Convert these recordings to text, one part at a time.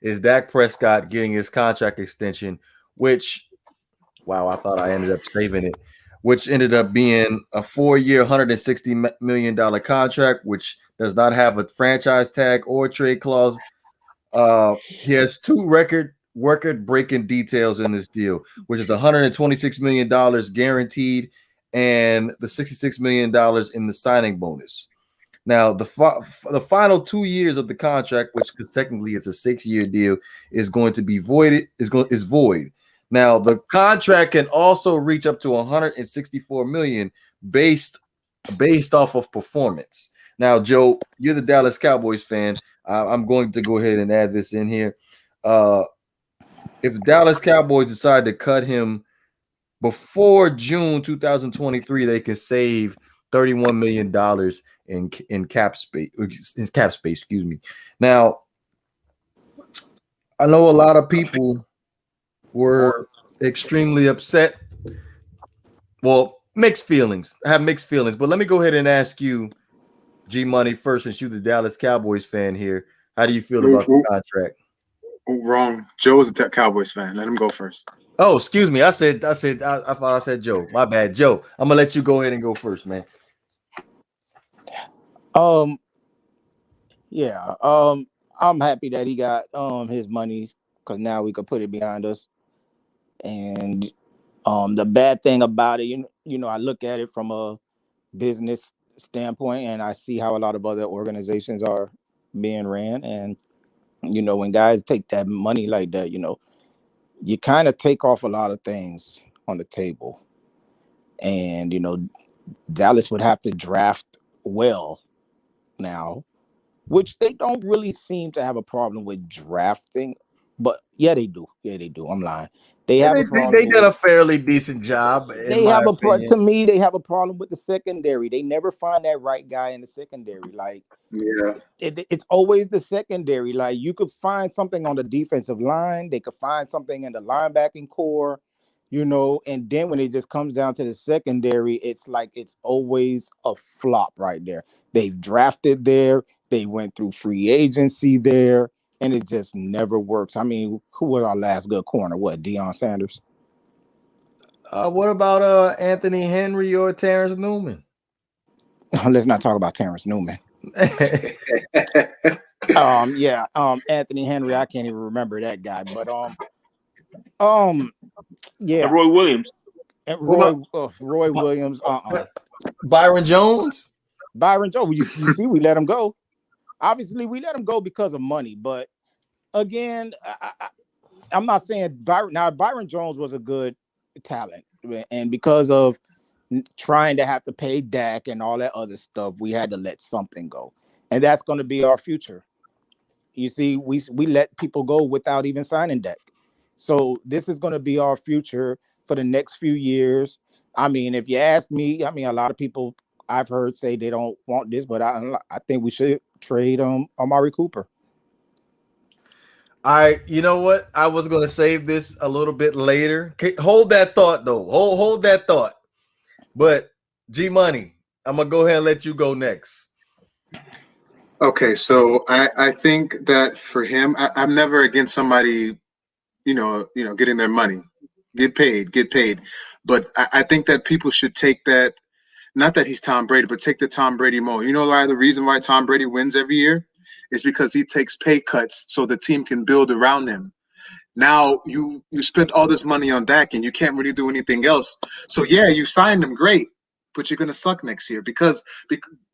is Dak Prescott getting his contract extension, which, wow, I thought I ended up saving it, which ended up being a 4-year, $160 million contract, which does not have a franchise tag or trade clause. He has two record breaking details in this deal, which is $126 million guaranteed and the $66 million in the signing bonus. Now, the final 2 years of the contract, which because technically it's a 6-year deal, is going to be voided. Is void. Now, the contract can also reach up to 164 million based off of performance. Now, Joe, you're the Dallas Cowboys fan. I'm going to go ahead and add this in here. If the Dallas Cowboys decide to cut him before June 2023, they can save $31 million in cap space. Excuse me. Now, I know a lot of people were extremely upset. Well, mixed feelings. I have mixed feelings, but let me go ahead and ask you, G Money, first, since you're the Dallas Cowboys fan here. How do you feel about the contract? Wrong. Joe is a Cowboys fan. Let him go first. Oh, excuse me. I thought I said Joe. My bad, Joe. I'm gonna let you go ahead and go first, man. Yeah. I'm happy that he got his money because now we could put it behind us. And the bad thing about it, you know, I look at it from a business standpoint, and I see how a lot of other organizations are being ran. And you know, when guys take that money like that, you know, you kind of take off a lot of things on the table. And you know, Dallas would have to draft well now, which they don't really seem to have a problem with drafting. But yeah, they do. Yeah, they do. I'm lying. They have a problem. They did a fairly decent job, in my opinion. To me, they have a problem with the secondary. They never find that right guy in the secondary. Like, yeah, it's always the secondary. Like, you could find something on the defensive line. They could find something in the linebacking core, you know. And then when it just comes down to the secondary, it's like it's always a flop right there. They've drafted there. They went through free agency there. And it just never works. I mean, who was our last good corner? What, Deion Sanders? What about Anthony Henry or Terrence Newman? Let's not talk about Terrence Newman. Yeah. Anthony Henry, I can't even remember that guy. But yeah. Roy Williams. Roy Williams. Byron Jones. Byron Jones. You see, we let him go. Obviously, we let him go because of money. But again, I'm not saying Byron Jones was a good talent, and because of trying to have to pay Dak and all that other stuff, we had to let something go, and that's going to be our future. You see, we let people go without even signing Dak, so this is going to be our future for the next few years. I mean, if you ask me, I mean, a lot of people I've heard say they don't want this, but I think we should trade Amari Cooper. You know what? I was going to save this a little bit later. Hold that thought, though. Hold that thought. But G Money, I'm gonna go ahead and let you go next. Okay, so I think that for him, I'm never against somebody, getting their money, get paid. But I think that people should take that. Not that he's Tom Brady, but take the Tom Brady mode. You know why the reason why Tom Brady wins every year is because he takes pay cuts so the team can build around him. Now you spent all this money on Dak and you can't really do anything else. So yeah, you signed him, great, but you're gonna suck next year because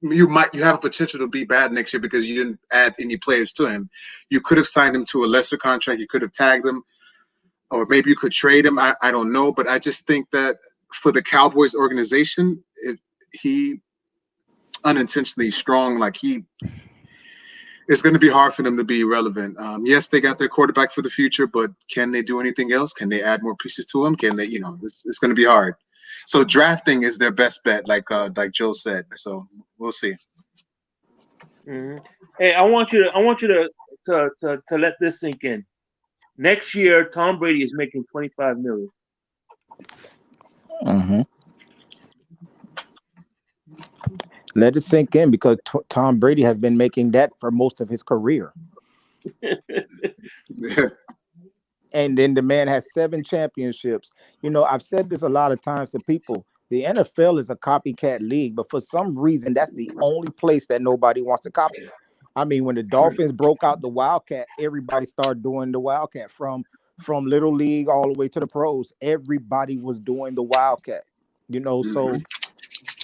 you have a potential to be bad next year because you didn't add any players to him. You could have signed him to a lesser contract. You could have tagged him, or maybe you could trade him. I don't know, but I just think that for the Cowboys organization, he unintentionally strong. Like it's going to be hard for them to be relevant. Yes, they got their quarterback for the future, but can they do anything else? Can they add more pieces to him? Can they, it's going to be hard. So drafting is their best bet, like Joe said. So we'll see. Mm-hmm. Hey, I want you to let this sink in. Next year, Tom Brady is making $25 million. Mm-hmm. Let it sink in because Tom Brady has been making that for most of his career. And then the man has 7 championships. You know, I've said this a lot of times to people. The NFL is a copycat league, but for some reason, that's the only place that nobody wants to copy. I mean, when the Dolphins broke out the Wildcat, everybody started doing the Wildcat from little league all the way to the pros. Everybody was doing the Wildcat. You know, Mhm.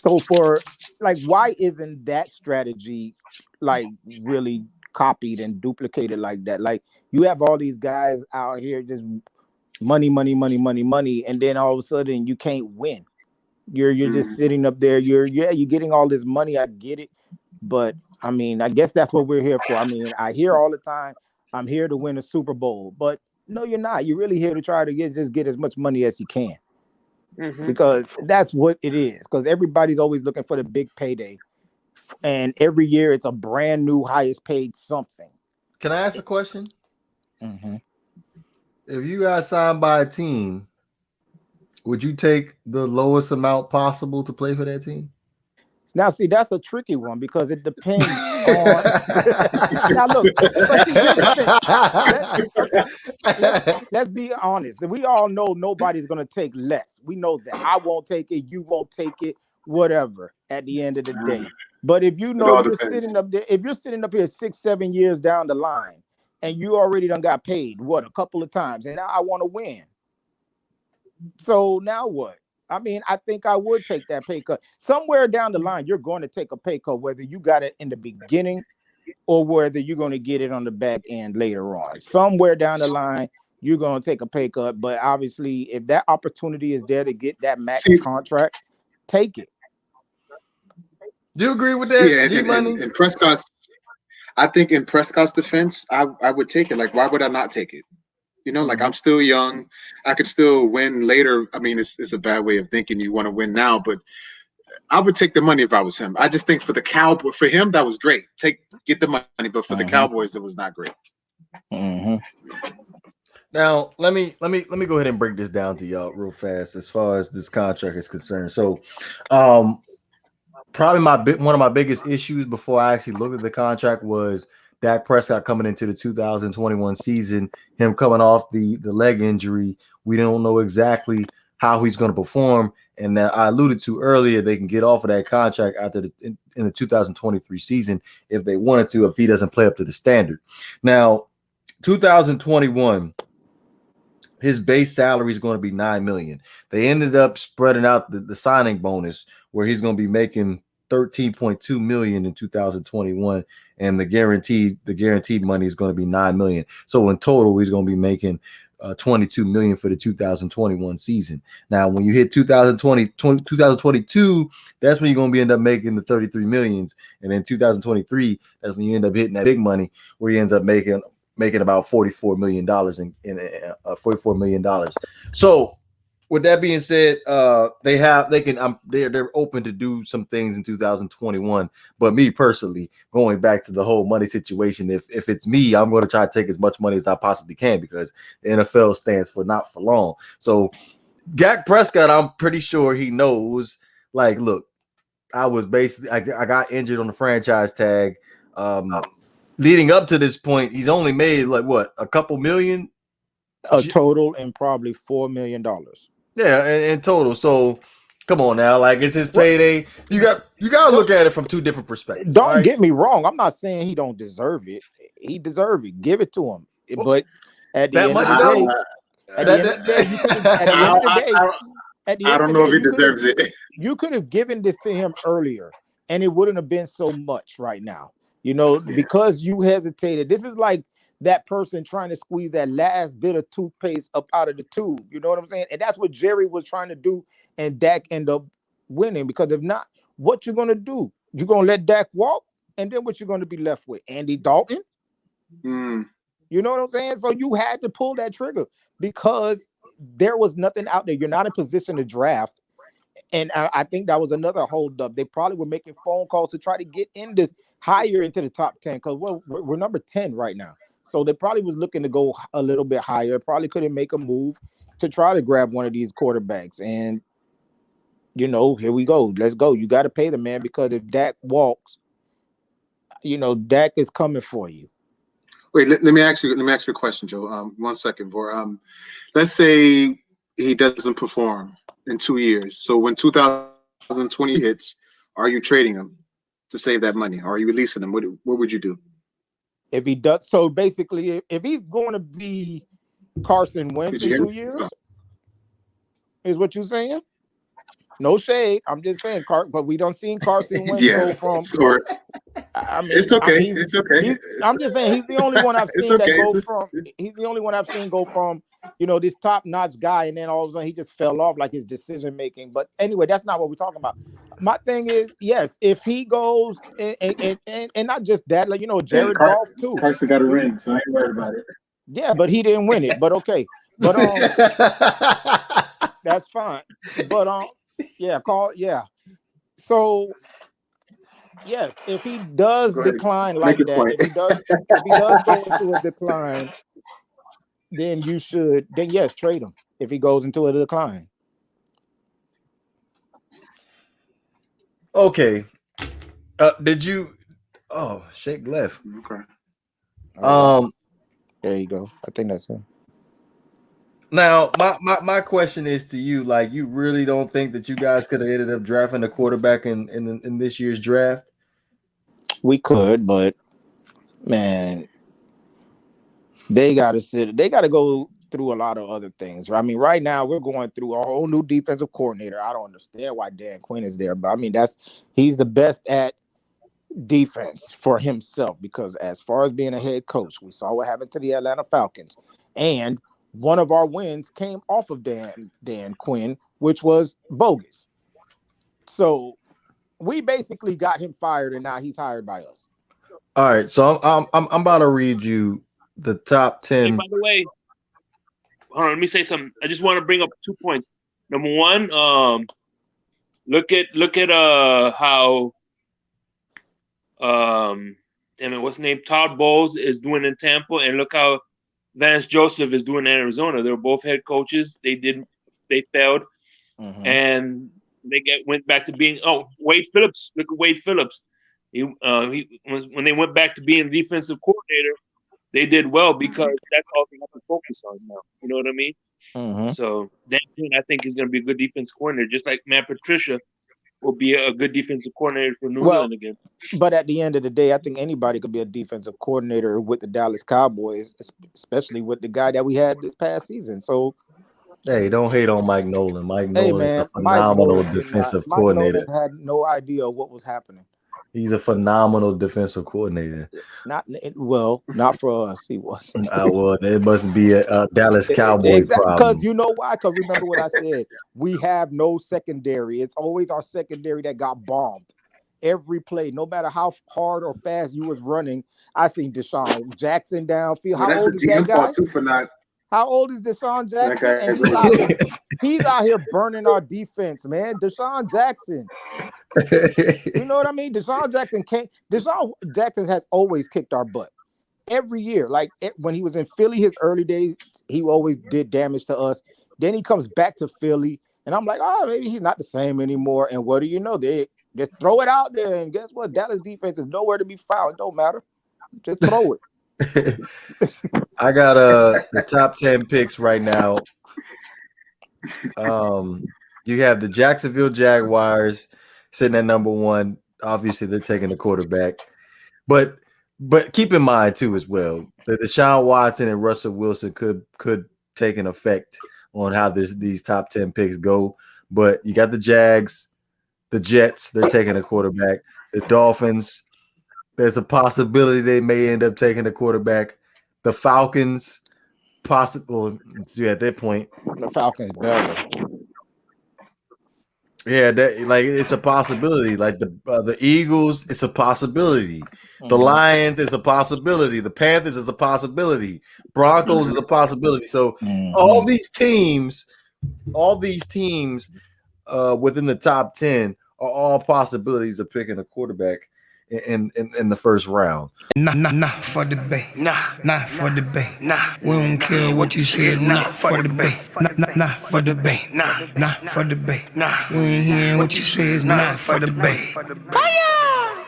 so for like, why isn't that strategy like really copied and duplicated like that? Like, you have all these guys out here just money, money, money, money, money, and then all of a sudden you can't win. You're just Mhm. sitting up there. You're getting all this money. I get it, but I mean, I guess that's what we're here for. I mean, I hear all the time, I'm here to win a Super Bowl, but no, you're not. You're really here to try to get as much money as you can, Mm-hmm. because that's what it is. Because everybody's always looking for the big payday, and every year it's a brand new highest paid something. Can I ask a question? Mhm. If you got signed by a team, would you take the lowest amount possible to play for that team? Now, see, that's a tricky one because it depends on. Now, look, but see, here's the thing. Let Okay, let's be honest. We all know nobody's gonna take less. We know that. I won't take it. You won't take it. Whatever. At the end of the day, but if you It know all you're depends. sitting up there, if you're sitting up here 6, 7 years down the line, and you already done got paid what a couple of times, and now I want to win. So now what? I mean, I think I would take that pay cut. Somewhere down the line, you're going to take a pay cut, whether you got it in the beginning or whether you're going to get it on the back end later on. Somewhere down the line, you're going to take a pay cut. But obviously, if that opportunity is there to get that max See, contract, take it. Do you agree with see, that, G and, and, Money? and Prescott's. I think in Prescott's defense, I would take it. Like, why would I not take it? You know, like Mhm. I'm still young. I could still win later. I mean, it's a bad way of thinking. You want to win now, but I would take the money if I was him. I just think for the Cowboy, for him, that was great. Get the money, but for the Mhm. Cowboys, it was not great. Mhm. Now, let me go ahead and break this down to y'all real fast as far as this contract is concerned. So, um, probably one of my biggest issues before I actually looked at the contract was Dak Prescott coming into the 2021 season, him coming off the leg injury. We don't know exactly how he's going to perform, and I alluded to earlier, they can get off of that contract after in the 2023 season if they wanted to, if he doesn't play up to the standard. Now, 2021, his base salary is going to be $9 million. They ended up spreading out the signing bonus where he's going to be making 13.2 million in 2021, and the guaranteed money is going to be 9 million. So in total, he's going to be making 22 million for the 2021 season. Now, when you hit 2022, that's when you're going to be end up making the 33 millions, and then 2023, that's when you end up hitting that big money where he ends up making about $44 million in $44 million. So with that being said, they're open to do some things in 2021. But me personally, going back to the whole money situation, if it's me, I'm going to try to take as much money as I possibly can because the NFL stands for not for long. So Dak Prescott, I'm pretty sure he knows. Like, look, I got injured on the franchise tag. Leading up to this point, he's only made like what, a couple million. A total and probably $4 million. Yeah, in total. So come on now, like it's his Well, payday. You got to don't look at it from two different perspectives. All don't right. get me wrong. I'm not saying he don't deserve it. He deserve it. Give it to him. Well, But at the that end of much the I, day, though. at the That, end of the day, you could have. At the I, end of the I, day, I, at the I end of don't the know day, if he deserves it. you could have given this to him earlier, and it wouldn't have been so much right now. You know, Yeah. because you hesitated. This is like that person trying to squeeze that last bit of toothpaste up out of the tube. You know what I'm saying? And that's what Jerry was trying to do, and Dak ended up winning. Because if not, what you're gonna do? You're gonna let Dak walk, and then what you're gonna be left with? Andy Dalton? Mm. You know what I'm saying? So you had to pull that trigger because there was nothing out there. You're not in position to draft. And I think that was another holdup. They probably were making phone calls to try to get into higher into the top 10 because we're number 10 right now. So they probably was looking to go a little bit higher. Probably couldn't make a move to try to grab one of these quarterbacks. And, here we go. Let's go. You got to pay the man because if Dak walks, Dak is coming for you. Wait, let me ask you a question, Joe. 1 second, Vor. Let's say he doesn't perform in 2 years. So when 2020 hits, are you trading him to save that money? Or are you releasing him? What would you do? If he does, so basically, if he's going to be Carson Wentz in 2 years, is what you're saying? No shade. I'm just saying, but we don't see Carson Wentz go from. Sure. I mean, It's okay. It's okay. I'm just saying he's the only one I've seen that go from. He's the only one I've seen go from, this top-notch guy, and then all of a sudden he just fell off, like his decision making. But anyway, that's not what we're talking about. My thing is, yes, if he goes and not just that, like Jared Goff too. Carson got a ring, so I ain't worried about it. Yeah, but he didn't win it. But okay, but that's fine. But yeah. So. Yes, if he does decline like that, if he does go into a decline, then yes, trade him if he goes into a decline. Okay. Did you? Oh, Shake left. Okay. There you go. I think that's him. Now, my question is to you: like, you really don't think that you guys could have ended up drafting a quarterback in this year's draft? We could, but man, they got to go through a lot of other things. I mean, right now we're going through a whole new defensive coordinator. I don't understand why Dan Quinn is there, but I mean, he's the best at defense for himself, because as far as being a head coach, we saw what happened to the Atlanta Falcons, and one of our wins came off of Dan Quinn, which was bogus. So we basically got him fired, and now he's hired by us. All right, so I'm about to read you the top 10. Hey, by the way, hold on, let me say something. I just want to bring up 2 points. Number one, look at how what's his name? Todd Bowles is doing in Tampa, and look how Vance Joseph is doing in Arizona. They're both head coaches. They failed, and they went back to being Wade Phillips. Look at Wade Phillips. When they went back to being defensive coordinator, they did well because that's all they have to focus on now. You know what I mean? So Dan Quinn, I think, is going to be a good defensive coordinator, just like Matt Patricia will be a good defensive coordinator for New England again. But at the end of the day, I think anybody could be a defensive coordinator with the Dallas Cowboys, especially with the guy that we had this past season. So, hey, don't hate on Mike Nolan. Mike Nolan is a phenomenal defensive coordinator. Nolan had no idea what was happening. He's a phenomenal defensive coordinator. Not for us. He wasn't. Well, it must be a Dallas Cowboy problem. Because you know why? Because remember what I said. We have no secondary. It's always our secondary that got bombed. Every play, no matter how hard or fast you was running. I seen Deshaun Jackson downfield. How old is that guy? How old is Deshaun Jackson? And he's out here burning our defense, man. Deshaun Jackson. You know what I mean? Deshaun Jackson has always kicked our butt. Every year. Like when he was in Philly, his early days, he always did damage to us. Then he comes back to Philly, and I'm like, maybe he's not the same anymore. And what do you know? They just throw it out there, and guess what? Dallas defense is nowhere to be found. It don't matter. Just throw it. I got the top 10 picks right now. You have the Jacksonville Jaguars sitting at number 1. Obviously, they're taking the quarterback, but keep in mind too as well that Deshaun Watson and Russell Wilson could take an effect on how these top 10 picks go. But you got the Jags, the Jets, they're taking a quarterback. The Dolphins, there's a possibility they may end up taking a quarterback. The Falcons, possible. At that point, the Falcons better. Yeah, it's a possibility. Like the Eagles, it's a possibility. The Lions is a possibility. The Panthers is a possibility. Broncos is a possibility. So all these teams within the top 10 are all possibilities of picking a quarterback in the first round. Nah for the bay. Nah for the bay. Nah. We don't care what you say. Nah for the bay. Nah for the bay. Nah for the bay. Nah. We ain't hearing what you say. Is not for the bay. Fire!